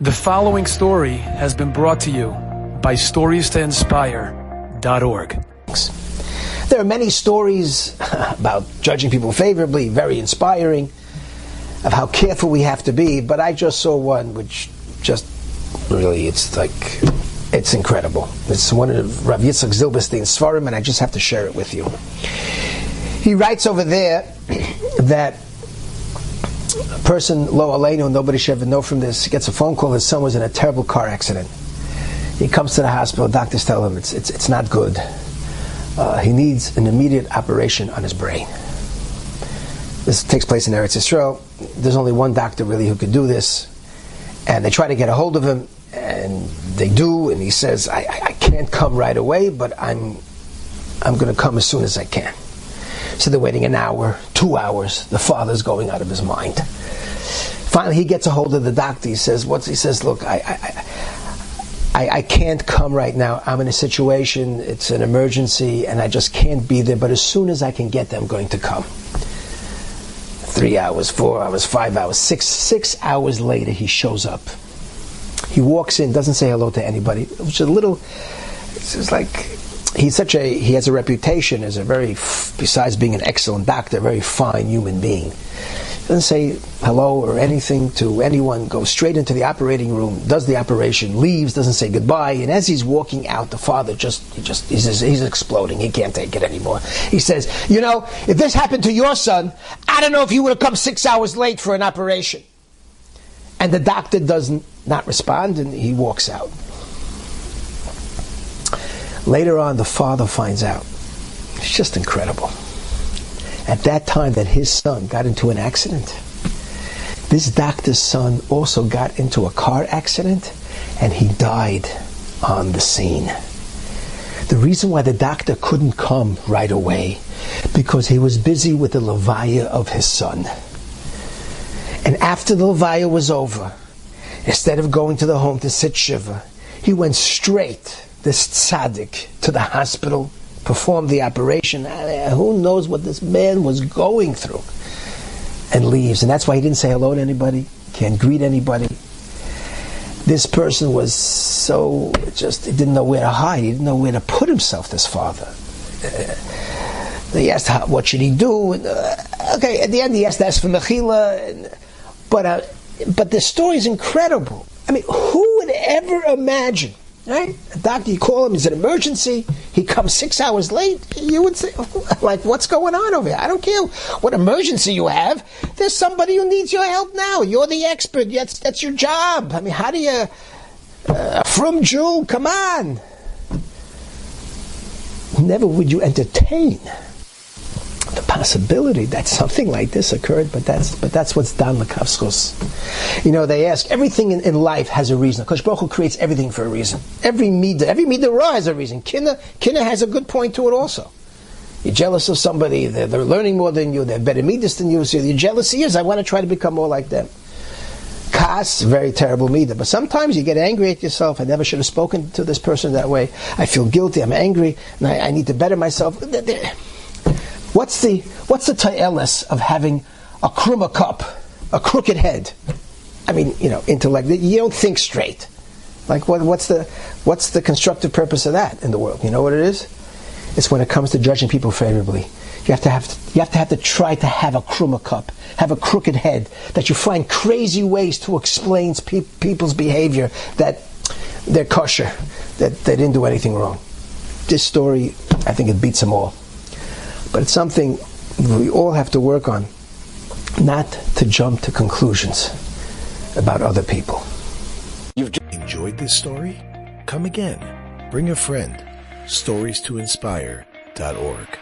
The following story has been brought to you by StoriesToInspire.org. There are many stories about judging people favorably, very inspiring, of how careful we have to be, but I just saw one which just really, it's incredible. It's one of Rav Yitzchak Zilberstein's Svarim, and I just have to share it with you. He writes over there that a person, lo aleinu, nobody should ever know from this, gets a phone call his son was in a terrible car accident. He comes to the hospital, doctors tell him it's not good. He needs an immediate operation on his brain. This takes place in Eretz Yisrael. There's only one doctor really who could do this, and they try to get a hold of him, and they do, and he says, I can't come right away, but I'm going to come as soon as I can. So they're waiting an hour, 2 hours. The father's going out of his mind. Finally, he gets a hold of the doctor. He says, look, I can't come right now. I'm in a situation, it's an emergency, and I just can't be there, but as soon as I can get there, I'm going to come. 3 hours, 4 hours, 5 hours, 6 hours later, he shows up. He walks in, doesn't say hello to anybody. It's just like, he has a reputation as besides being an excellent doctor, a very fine human being. Doesn't say hello or anything to anyone, goes straight into the operating room, does the operation, leaves, doesn't say goodbye, and as he's walking out, the father he's exploding. He can't take it anymore. He says, if this happened to your son, I don't know if you would have come 6 hours late for an operation. And the doctor does not respond, and he walks out. Later on, the father finds out. It's just incredible. At that time that his son got into an accident, this doctor's son also got into a car accident, and he died on the scene. The reason why the doctor couldn't come right away, because he was busy with the levaya of his son. And after the levaya was over, instead of going to the home to sit shiva, he went straight, this tzaddik, to the hospital, performed the operation. Who knows what this man was going through, and leaves. And that's why he didn't say hello to anybody, can't greet anybody. This person was he didn't know where to hide, he didn't know where to put himself, this father. They asked, what should he do? And, at the end he asked to ask for mechila, but the story is incredible. I mean, who would ever imagine? Right? A doctor, you call him, it's an emergency, he comes 6 hours late, you would say, what's going on over here? I don't care what emergency you have, there's somebody who needs your help now, you're the expert, that's your job. I mean, how do you, a frum Jew, come on. Never would you entertain the possibility that something like this occurred, but that's what's Dan Lekavskos. They ask, everything in life has a reason. Kosh Baruch Hu creates everything for a reason. Every midah ra has a reason. Kinna has a good point to it also. You're jealous of somebody, they're learning more than you, they're better midas than you, so your jealousy is, I want to try to become more like them. Kas, very terrible midah. But sometimes you get angry at yourself, I never should have spoken to this person that way, I feel guilty, I'm angry, and I need to better myself. What's the ta'eles of having a kruma cup, a crooked head? I mean, intellect. You don't think straight. Like, what's the constructive purpose of that in the world? You know what it is? It's when it comes to judging people favorably. You have to try to have a kruma cup, have a crooked head, that you find crazy ways to explain people's behavior, that they're kosher, that they didn't do anything wrong. This story, I think it beats them all. But it's something we all have to work on, not to jump to conclusions about other people. You've enjoyed this story? Come again. Bring a friend. StoriesToInspire.org